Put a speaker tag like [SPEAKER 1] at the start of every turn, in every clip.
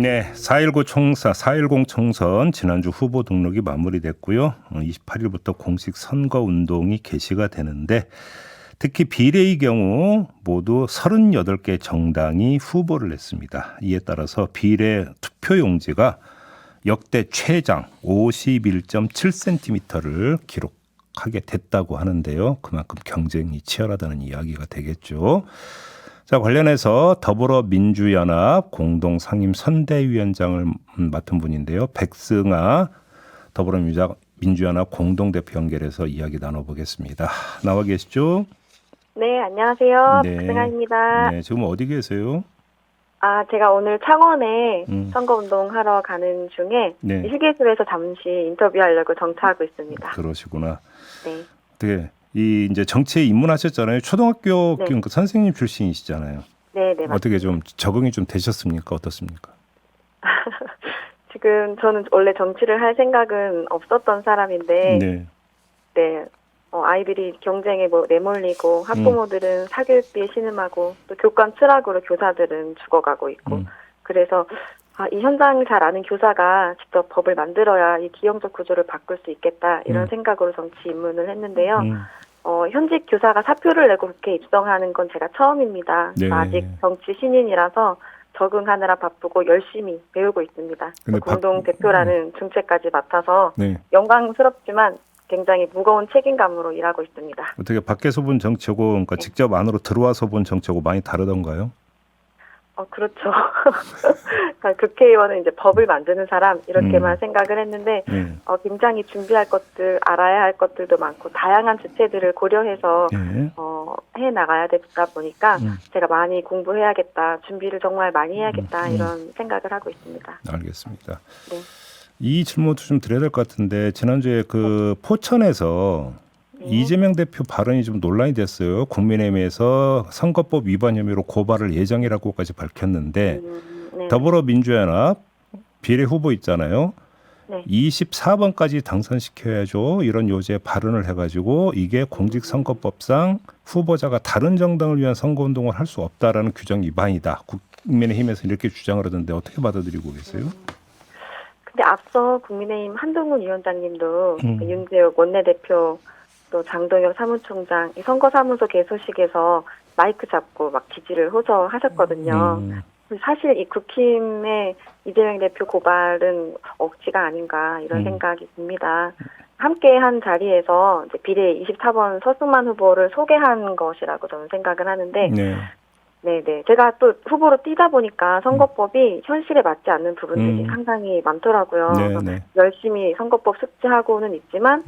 [SPEAKER 1] 네, 4.10 총선 지난주 후보 등록이 마무리됐고요. 28일부터 공식 선거운동이 개시가 되는데 특히 비례의 경우 모두 38개 정당이 후보를 냈습니다. 이에 따라서 비례 투표용지가 역대 최장 51.7cm를 기록하게 됐다고 하는데요. 그만큼 경쟁이 치열하다는 이야기가 되겠죠. 자, 관련해서 더불어민주연합 공동상임 선대위원장을 맡은 분인데요. 백승아 더불어민주연합 공동대표 연결해서 이야기 나눠보겠습니다. 나와 계시죠?
[SPEAKER 2] 네, 안녕하세요.
[SPEAKER 1] 네.
[SPEAKER 2] 백승아입니다.
[SPEAKER 1] 네, 지금 어디 계세요?
[SPEAKER 2] 제가 오늘 창원에 선거운동 하러 가는 중에
[SPEAKER 1] 네.
[SPEAKER 2] 휴게소에서 잠시 인터뷰하려고 정차하고 있습니다.
[SPEAKER 1] 그러시구나.
[SPEAKER 2] 네.
[SPEAKER 1] 어떻게 이제 정치에 입문하셨잖아요. 초등학교
[SPEAKER 2] 네.
[SPEAKER 1] 그 선생님 출신이시잖아요.
[SPEAKER 2] 네, 네,
[SPEAKER 1] 어떻게
[SPEAKER 2] 맞습니다.
[SPEAKER 1] 좀 적응이 좀 되셨습니까? 어떻습니까?
[SPEAKER 2] 지금 저는 원래 정치를 할 생각은 없었던 사람인데,
[SPEAKER 1] 네.
[SPEAKER 2] 네, 아이들이 경쟁에 내몰리고 학부모들은 사교육비에 신음하고 또 교권 추락으로 교사들은 죽어가고 있고 그래서 이 현장 잘 아는 교사가 직접 법을 만들어야 이 기형적 구조를 바꿀 수 있겠다 이런 생각으로 정치 입문을 했는데요. 현직 교사가 사표를 내고 국회에 입성하는 건 제가 처음입니다.
[SPEAKER 1] 네.
[SPEAKER 2] 아직 정치 신인이라서 적응하느라 바쁘고 열심히 배우고 있습니다.
[SPEAKER 1] 근데
[SPEAKER 2] 공동대표라는 중책까지 맡아서
[SPEAKER 1] 네.
[SPEAKER 2] 영광스럽지만 굉장히 무거운 책임감으로 일하고 있습니다.
[SPEAKER 1] 어떻게 밖에서 본 정치하고 그러니까
[SPEAKER 2] 네.
[SPEAKER 1] 직접 안으로 들어와서 본 정치하고 많이 다르던가요?
[SPEAKER 2] 그렇죠. 국회의원은 이제 법을 만드는 사람 이렇게만 생각을 했는데 굉장히 준비할 것들, 알아야 할 것들도 많고 다양한 주체들을 고려해서
[SPEAKER 1] 네.
[SPEAKER 2] 해 나가야 되다 보니까 제가 많이 공부해야겠다, 준비를 정말 많이 해야겠다 이런 생각을 하고 있습니다.
[SPEAKER 1] 알겠습니다.
[SPEAKER 2] 네.
[SPEAKER 1] 이 질문도 좀 드려야 될 것 같은데 지난주에 그 포천에서 이재명 대표 발언이 좀 논란이 됐어요. 국민의힘에서 선거법 위반 혐의로 고발을 예정이라고까지 밝혔는데
[SPEAKER 2] 네.
[SPEAKER 1] 더불어민주연합 비례 후보 있잖아요.
[SPEAKER 2] 네.
[SPEAKER 1] 24번까지 당선시켜야죠. 이런 요지의 발언을 해가지고 이게 공직선거법상 후보자가 다른 정당을 위한 선거운동을 할 수 없다라는 규정 위반이다. 국민의힘에서 이렇게 주장을 하던데 어떻게 받아들이고 계세요?
[SPEAKER 2] 근데 앞서 국민의힘 한동훈 위원장님도 윤재욱 원내대표 또 장동혁 사무총장 이 선거사무소 개소식에서 마이크 잡고 막 지지를 호소하셨거든요. 사실 이 국힘의 이재명 대표 고발은 억지가 아닌가 이런 생각이 듭니다. 함께 한 자리에서 이제 비례 24번 서승만 후보를 소개한 것이라고 저는 생각을 하는데 네네. 제가 또 후보로 뛰다 보니까 선거법이 현실에 맞지 않는 부분들이 상당히 많더라고요. 그래서 열심히 선거법 숙지하고는 있지만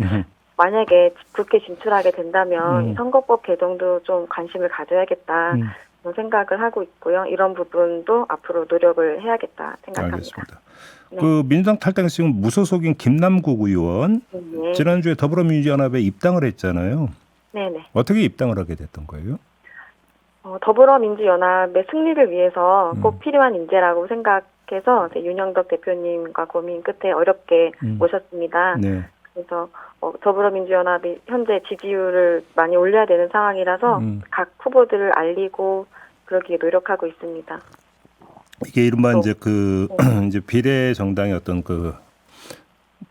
[SPEAKER 2] 만약에 국회 진출하게 된다면 선거법 개정도 좀 관심을 가져야겠다 그런 생각을 하고 있고요. 이런 부분도 앞으로 노력을 해야겠다 생각합니다.
[SPEAKER 1] 알겠습니다. 그 민주당 탈당에서 지금 무소속인 김남국 의원 지난주에 더불어민주연합에 입당을 했잖아요. 네네. 어떻게 입당을 하게 됐던 거예요?
[SPEAKER 2] 더불어민주연합의 승리를 위해서 꼭 필요한 인재라고 생각해서 윤영덕 대표님과 고민 끝에 어렵게 모셨습니다.
[SPEAKER 1] 네.
[SPEAKER 2] 그래서 더불어민주연합이 현재 지지율을 많이 올려야 되는 상황이라서 각 후보들을 알리고 그러기에 노력하고 있습니다.
[SPEAKER 1] 이게 이른바 이제 이제 비례 정당의 어떤 그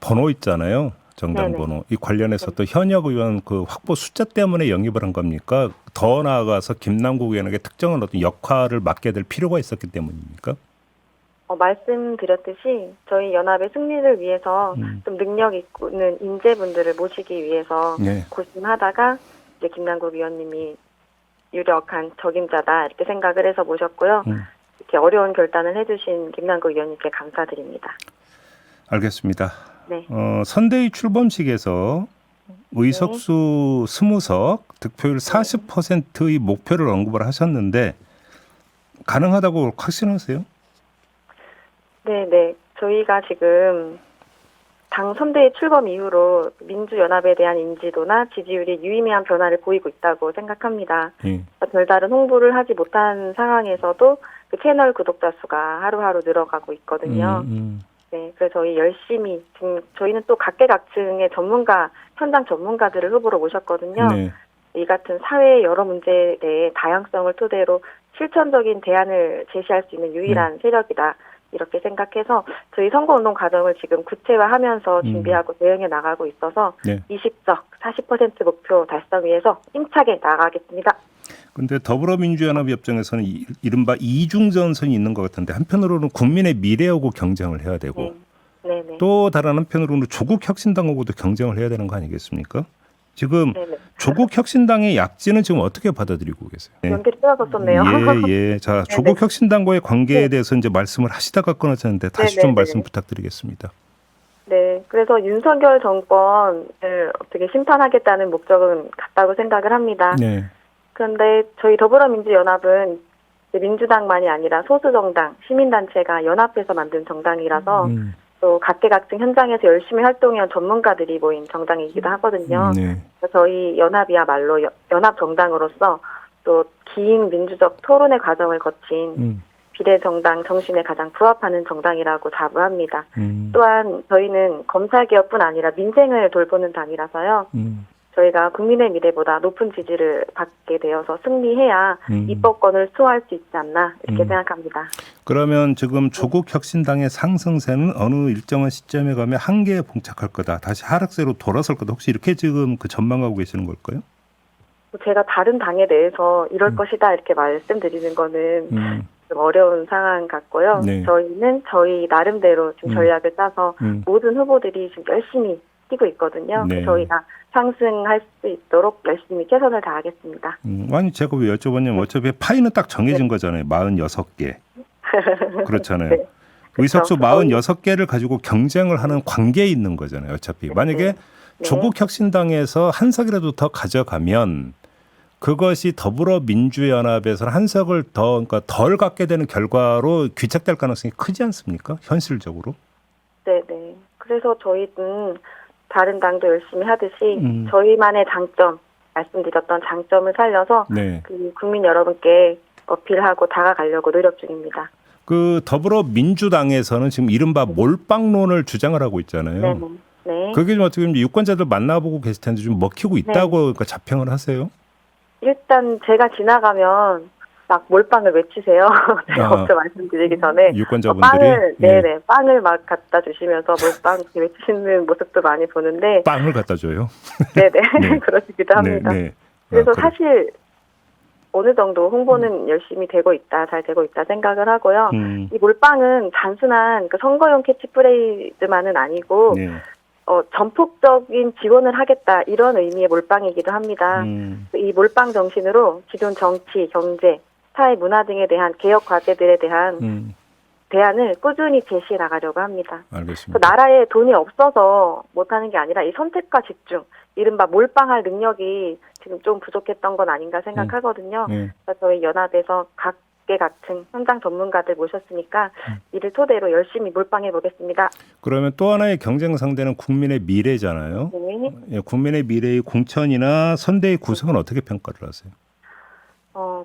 [SPEAKER 1] 번호 있잖아요. 정당 번호. 이 관련해서 또 현역 의원 그 확보 숫자 때문에 영입을 한 겁니까? 더 나아가서 김남국 의원에게 특정한 어떤 역할을 맡게 될 필요가 있었기 때문입니까?
[SPEAKER 2] 말씀드렸듯이 저희 연합의 승리를 위해서 좀 능력 있는 인재분들을 모시기 위해서 고심하다가 이제 김남국 의원님이 유력한 적임자다 이렇게 생각을 해서 모셨고요. 이렇게 어려운 결단을 해주신 김남국 의원님께 감사드립니다.
[SPEAKER 1] 알겠습니다.
[SPEAKER 2] 네.
[SPEAKER 1] 선대위 출범식에서 의석수 20석, 득표율 40%의 목표를 언급을 하셨는데 가능하다고 확신하세요?
[SPEAKER 2] 네. 저희가 지금 당 선대위 출범 이후로 민주연합에 대한 인지도나 지지율이 유의미한 변화를 보이고 있다고 생각합니다. 별다른 홍보를 하지 못한 상황에서도 그 채널 구독자 수가 하루하루 늘어가고 있거든요. 네, 그래서 저희 열심히 지금 저희는 또 각계각층의 현장 전문가들을 후보로 모셨거든요. 이 같은 사회의 여러 문제에 대해 다양성을 토대로 실천적인 대안을 제시할 수 있는 유일한 세력이다. 이렇게 생각해서 저희 선거운동 과정을 지금 구체화하면서 준비하고 대응해 나가고 있어서
[SPEAKER 1] 네.
[SPEAKER 2] 20석 40% 목표 달성 위해서 힘차게 나가겠습니다.
[SPEAKER 1] 근데 더불어민주연합 입장에서는 이른바 이중전선이 있는 것 같은데 한편으로는 국민의 미래하고 경쟁을 해야 되고
[SPEAKER 2] 네. 네네.
[SPEAKER 1] 또 다른 한편으로는 조국혁신당하고도 경쟁을 해야 되는 거 아니겠습니까? 지금
[SPEAKER 2] 네네.
[SPEAKER 1] 조국혁신당의 약진은 지금 어떻게 받아들이고 계세요? 네.
[SPEAKER 2] 연결이 끊어졌었네요.
[SPEAKER 1] 예. 자,
[SPEAKER 2] 네네.
[SPEAKER 1] 조국혁신당과의 관계에
[SPEAKER 2] 네.
[SPEAKER 1] 대해서 이제 말씀을 하시다가 끊어졌는데 다시 좀
[SPEAKER 2] 네네네.
[SPEAKER 1] 말씀 부탁드리겠습니다.
[SPEAKER 2] 네, 그래서 윤석열 정권을 어떻게 심판하겠다는 목적은 같다고 생각을 합니다.
[SPEAKER 1] 네.
[SPEAKER 2] 그런데 저희 더불어민주연합은 이제 민주당만이 아니라 소수정당, 시민단체가 연합해서 만든 정당이라서 또 각계각층 현장에서 열심히 활동해온 전문가들이 모인 정당이기도 하거든요.
[SPEAKER 1] 네.
[SPEAKER 2] 그래서 저희 연합이야말로 연합정당으로서 또 긴 민주적 토론의 과정을 거친 비례정당 정신에 가장 부합하는 정당이라고 자부합니다. 또한 저희는 검찰개혁뿐 아니라 민생을 돌보는 당이라서요. 저희가 국민의 미래보다 높은 지지를 받게 되어서 승리해야 입법권을 수호할 수 있지 않나 이렇게 생각합니다.
[SPEAKER 1] 그러면 지금 조국혁신당의 상승세는 어느 일정한 시점에 가면 한계에 봉착할 거다. 다시 하락세로 돌아설 거다. 혹시 이렇게 지금 그 전망하고 계시는 걸까요?
[SPEAKER 2] 제가 다른 당에 대해서 이럴 것이다 이렇게 말씀드리는 거는 좀 어려운 상황 같고요.
[SPEAKER 1] 네.
[SPEAKER 2] 저희는 저희 나름대로 지금 전략을 짜서 모든 후보들이 지금 열심히 뛰고 있거든요.
[SPEAKER 1] 네.
[SPEAKER 2] 저희가 상승할 수 있도록 열심히 최선을 다하겠습니다.
[SPEAKER 1] 아니 제가 왜 여쭤봤냐면 어차피 파이는 딱 정해진 거잖아요. 46개. 그렇잖아요.
[SPEAKER 2] 네.
[SPEAKER 1] 의석수
[SPEAKER 2] 그렇죠.
[SPEAKER 1] 46개를 가지고 경쟁을 하는 관계에 있는 거잖아요. 어차피. 만약에
[SPEAKER 2] 네.
[SPEAKER 1] 조국혁신당에서 한 석이라도 더 가져가면 그것이 더불어민주연합에서는 한 석을 그러니까 덜 갖게 되는 결과로 귀착될 가능성이 크지 않습니까? 현실적으로.
[SPEAKER 2] 네네. 그래서 저희는 다른 당도 열심히 하듯이 저희만의 장점, 말씀드렸던 장점을 살려서
[SPEAKER 1] 네.
[SPEAKER 2] 그 국민 여러분께 어필하고 다가가려고 노력 중입니다.
[SPEAKER 1] 그 더불어민주당에서는 지금 이른바 몰빵론을 주장을 하고 있잖아요.
[SPEAKER 2] 네네. 네.
[SPEAKER 1] 그게 좀 어떻게 보면 유권자들 만나보고 계실 텐데 좀 먹히고 있다고 그러니까 자평을 하세요.
[SPEAKER 2] 일단 제가 지나가면 막 몰빵을 외치세요. 제가 먼저 말씀드리기 전에
[SPEAKER 1] 유권자분들이
[SPEAKER 2] 빵을 막 갖다 주시면서 몰빵 외치시는 모습도 많이 보는데
[SPEAKER 1] 빵을 갖다 줘요.
[SPEAKER 2] 네네
[SPEAKER 1] 네.
[SPEAKER 2] 그러시기도 합니다.
[SPEAKER 1] 네.
[SPEAKER 2] 그래서 사실 어느 정도 홍보는 열심히 되고 있다, 잘 되고 있다 생각을 하고요. 이 몰빵은 단순한 그 선거용 캐치프레이즈만은 아니고
[SPEAKER 1] 네.
[SPEAKER 2] 전폭적인 지원을 하겠다 이런 의미의 몰빵이기도 합니다. 이 몰빵 정신으로 기존 정치, 경제, 사회 문화 등에 대한 개혁 과제들에 대한 대안을 꾸준히 제시해 나가려고 합니다.
[SPEAKER 1] 알겠습니다.
[SPEAKER 2] 나라에 돈이 없어서 못하는 게 아니라 이 선택과 집중, 이른바 몰빵할 능력이 지금 좀 부족했던 건 아닌가 생각하거든요. 그래서 저희 연합에서 각계각층 현장 전문가들 모셨으니까 이를 토대로 열심히 몰빵해 보겠습니다.
[SPEAKER 1] 그러면 또 하나의 경쟁 상대는 국민의 미래잖아요.
[SPEAKER 2] 네.
[SPEAKER 1] 예, 국민의 미래의 공천이나 선대의 구성은 어떻게 평가를 하세요?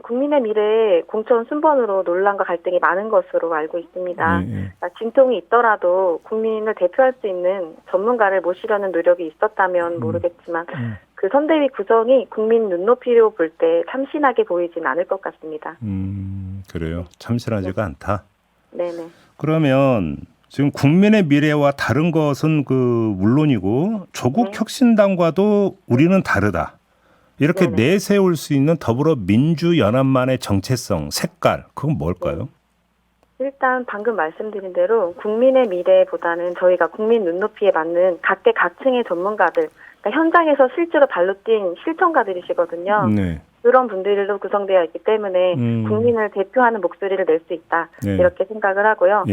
[SPEAKER 2] 국민의 미래 공천 순번으로 논란과 갈등이 많은 것으로 알고 있습니다. 그러니까 진통이 있더라도 국민을 대표할 수 있는 전문가를 모시려는 노력이 있었다면 모르겠지만 그 선대위 구성이 국민 눈높이로 볼 때 참신하게 보이진 않을 것 같습니다.
[SPEAKER 1] 그래요. 참신하지가 않다.
[SPEAKER 2] 네네.
[SPEAKER 1] 그러면 지금 국민의 미래와 다른 것은 그 물론이고 조국 혁신당과도 우리는 다르다. 이렇게 내세울 수 있는 더불어민주연합만의 정체성, 색깔, 그건 뭘까요?
[SPEAKER 2] 일단 방금 말씀드린 대로 국민의 미래보다는 저희가 국민 눈높이에 맞는 각계각층의 전문가들, 그러니까 현장에서 실제로 발로 뛴 실천가들이시거든요.
[SPEAKER 1] 네.
[SPEAKER 2] 그런 분들로 구성되어 있기 때문에 국민을 대표하는 목소리를 낼 수 있다. 이렇게 생각을 하고요.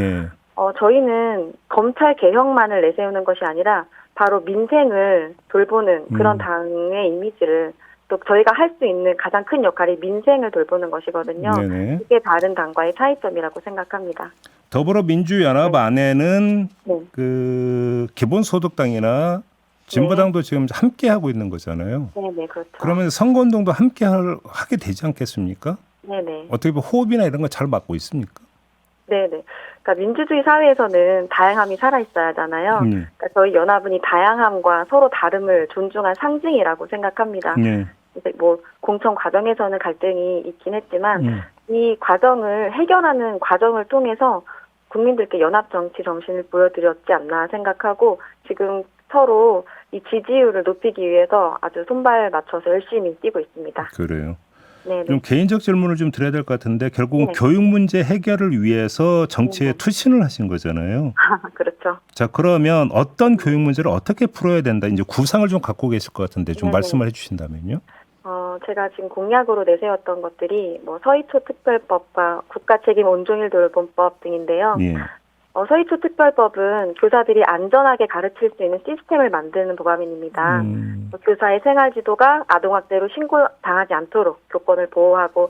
[SPEAKER 2] 저희는 검찰 개혁만을 내세우는 것이 아니라 바로 민생을 돌보는 그런 당의 이미지를 또 저희가 할 수 있는 가장 큰 역할이 민생을 돌보는 것이거든요.
[SPEAKER 1] 네네.
[SPEAKER 2] 이게 다른 당과의 차이점이라고 생각합니다.
[SPEAKER 1] 더불어민주연합 안에는 그 기본소득당이나 진보당도 지금 함께 하고 있는 거잖아요.
[SPEAKER 2] 네네, 그렇죠.
[SPEAKER 1] 그러면 선거운동도 함께 하게 되지 않겠습니까?
[SPEAKER 2] 네네.
[SPEAKER 1] 어떻게 보면 호흡이나 이런 거 잘 맞고 있습니까?
[SPEAKER 2] 네네. 그러니까 민주주의 사회에서는 다양함이 살아있어야 하잖아요. 그러니까 저희 연합은 이 다양함과 서로 다름을 존중한 상징이라고 생각합니다. 이제 뭐 공천 과정에서는 갈등이 있긴 했지만 이 과정을 해결하는 과정을 통해서 국민들께 연합 정치 정신을 보여드렸지 않나 생각하고 지금 서로 이 지지율을 높이기 위해서 아주 손발 맞춰서 열심히 뛰고 있습니다.
[SPEAKER 1] 그래요.
[SPEAKER 2] 네네.
[SPEAKER 1] 좀 개인적 질문을 좀 드려야 될 것 같은데 결국은
[SPEAKER 2] 네.
[SPEAKER 1] 교육 문제 해결을 위해서 정치에
[SPEAKER 2] 네.
[SPEAKER 1] 투신을 하신 거잖아요.
[SPEAKER 2] 그렇죠.
[SPEAKER 1] 자, 그러면 어떤 교육 문제를 어떻게 풀어야 된다? 이제 구상을 좀 갖고 계실 것 같은데 좀
[SPEAKER 2] 네네.
[SPEAKER 1] 말씀을 해주신다면요.
[SPEAKER 2] 제가 지금 공약으로 내세웠던 것들이 뭐 서희초 특별법과 국가책임 온종일 돌봄법 등인데요.
[SPEAKER 1] 예.
[SPEAKER 2] 서희초 특별법은 교사들이 안전하게 가르칠 수 있는 시스템을 만드는 법안입니다. 교사의 생활지도가 아동학대로 신고당하지 않도록 교권을 보호하고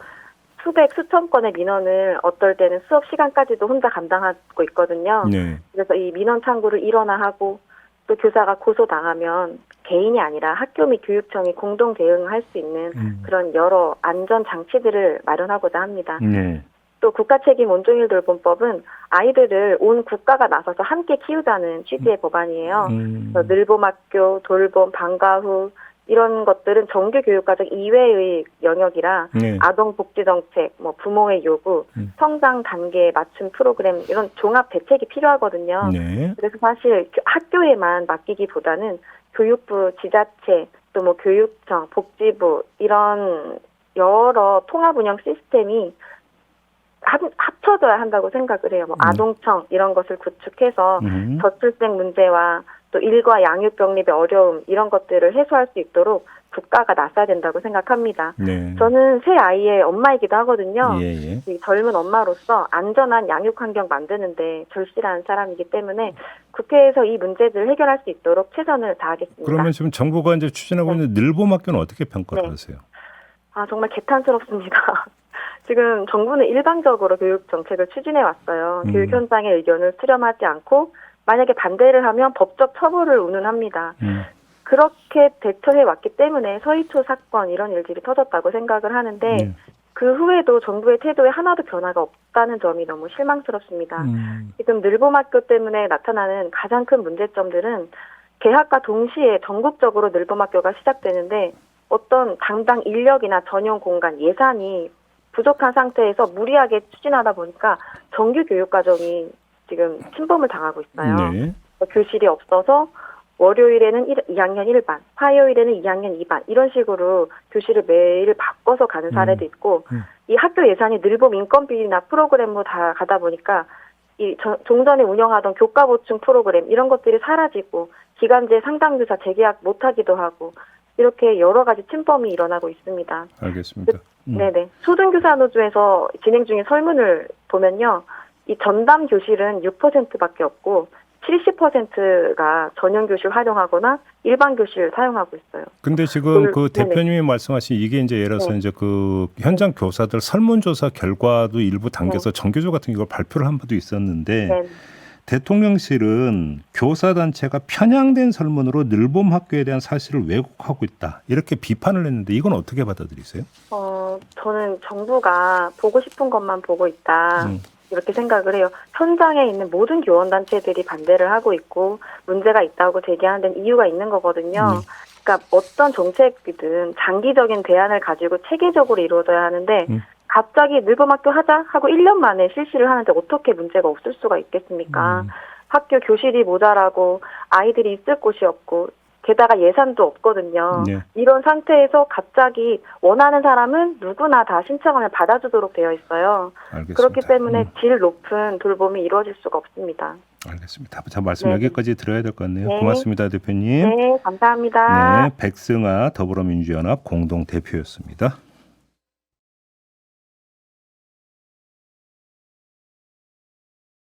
[SPEAKER 2] 수천 건의 민원을 어떨 때는 수업 시간까지도 혼자 감당하고 있거든요.
[SPEAKER 1] 네.
[SPEAKER 2] 그래서 이 민원 창구를 일원화하고 또 교사가 고소당하면 개인이 아니라 학교 및 교육청이 공동 대응할 수 있는 그런 여러 안전 장치들을 마련하고자 합니다.
[SPEAKER 1] 네.
[SPEAKER 2] 또 국가책임 온종일 돌봄법은 아이들을 온 국가가 나서서 함께 키우자는 취지의 법안이에요. 그래서 늘봄학교, 돌봄, 방과 후 이런 것들은 정규 교육과정 이외의 영역이라
[SPEAKER 1] 네.
[SPEAKER 2] 아동복지정책, 뭐 부모의 요구, 성장 단계에 맞춘 프로그램 이런 종합 대책이 필요하거든요.
[SPEAKER 1] 네.
[SPEAKER 2] 그래서 사실 학교에만 맡기기보다는 교육부, 지자체, 또 뭐 교육청, 복지부 이런 여러 통합 운영 시스템이 합쳐져야 한다고 생각을 해요. 뭐 아동청 이런 것을 구축해서 저출생 문제와 또 일과 양육 병립의 어려움 이런 것들을 해소할 수 있도록 국가가 나서야 된다고 생각합니다.
[SPEAKER 1] 네.
[SPEAKER 2] 저는 세 아이의 엄마이기도 하거든요.
[SPEAKER 1] 예, 예.
[SPEAKER 2] 이 젊은 엄마로서 안전한 양육 환경 만드는데 절실한 사람이기 때문에 국회에서 이 문제들을 해결할 수 있도록 최선을 다하겠습니다.
[SPEAKER 1] 그러면 지금 정부가 이제 추진하고 있는 늘봄학교는 어떻게 평가를
[SPEAKER 2] 네.
[SPEAKER 1] 하세요?
[SPEAKER 2] 정말 개탄스럽습니다. 지금 정부는 일방적으로 교육 정책을 추진해 왔어요. 교육 현장의 의견을 수렴하지 않고 만약에 반대를 하면 법적 처벌을 운운합니다. 그렇게 대처해 왔기 때문에 서희초 사건 이런 일들이 터졌다고 생각을 하는데 그 후에도 정부의 태도에 하나도 변화가 없다는 점이 너무 실망스럽습니다. 지금 늘봄학교 때문에 나타나는 가장 큰 문제점들은 개학과 동시에 전국적으로 늘봄학교가 시작되는데 어떤 담당 인력이나 전용 공간, 예산이 부족한 상태에서 무리하게 추진하다 보니까 정규 교육과정이 지금 침범을 당하고 있어요.
[SPEAKER 1] 네.
[SPEAKER 2] 교실이 없어서 월요일에는 2학년 1반, 화요일에는 2학년 2반 이런 식으로 교실을 매일 바꿔서 가는 사례도 있고 이 학교 예산이 늘봄 인건비나 프로그램으로 다 가다 보니까 이 종전에 운영하던 교과 보충 프로그램 이런 것들이 사라지고 기간제 상담교사 재계약 못하기도 하고 이렇게 여러 가지 침범이 일어나고 있습니다.
[SPEAKER 1] 알겠습니다.
[SPEAKER 2] 네네. 초등교사노조에서 진행 중인 설문을 보면요. 이 전담 교실은 6%밖에 없고 70%가 전용 교실 활용하거나 일반 교실 사용하고 있어요.
[SPEAKER 1] 근데 지금 그
[SPEAKER 2] 네네.
[SPEAKER 1] 대표님이 말씀하신 이게 이제 예를 들어서 이제 그 현장 교사들 설문조사 결과도 일부 당겨서 정교조 같은 걸 발표를 한 바도 있었는데
[SPEAKER 2] 네.
[SPEAKER 1] 대통령실은 교사단체가 편향된 설문으로 늘봄 학교에 대한 사실을 왜곡하고 있다. 이렇게 비판을 했는데 이건 어떻게 받아들이세요?
[SPEAKER 2] 저는 정부가 보고 싶은 것만 보고 있다. 이렇게 생각을 해요. 현장에 있는 모든 교원단체들이 반대를 하고 있고 문제가 있다고 제기하는 데는 이유가 있는 거거든요. 그러니까 어떤 정책이든 장기적인 대안을 가지고 체계적으로 이루어져야 하는데 갑자기 늘봄학교 하자 하고 1년 만에 실시를 하는데 어떻게 문제가 없을 수가 있겠습니까? 학교 교실이 모자라고 아이들이 있을 곳이 없고 게다가 예산도 없거든요.
[SPEAKER 1] 네.
[SPEAKER 2] 이런 상태에서 갑자기 원하는 사람은 누구나 다 신청하면 받아주도록 되어 있어요.
[SPEAKER 1] 알겠습니다.
[SPEAKER 2] 그렇기 때문에 질 높은 돌봄이 이루어질 수가 없습니다.
[SPEAKER 1] 알겠습니다. 자, 말씀
[SPEAKER 2] 네.
[SPEAKER 1] 여기까지 들어야 될 것 같네요.
[SPEAKER 2] 네.
[SPEAKER 1] 고맙습니다, 대표님.
[SPEAKER 2] 네, 감사합니다.
[SPEAKER 1] 네, 백승아 더불어민주연합 공동대표였습니다.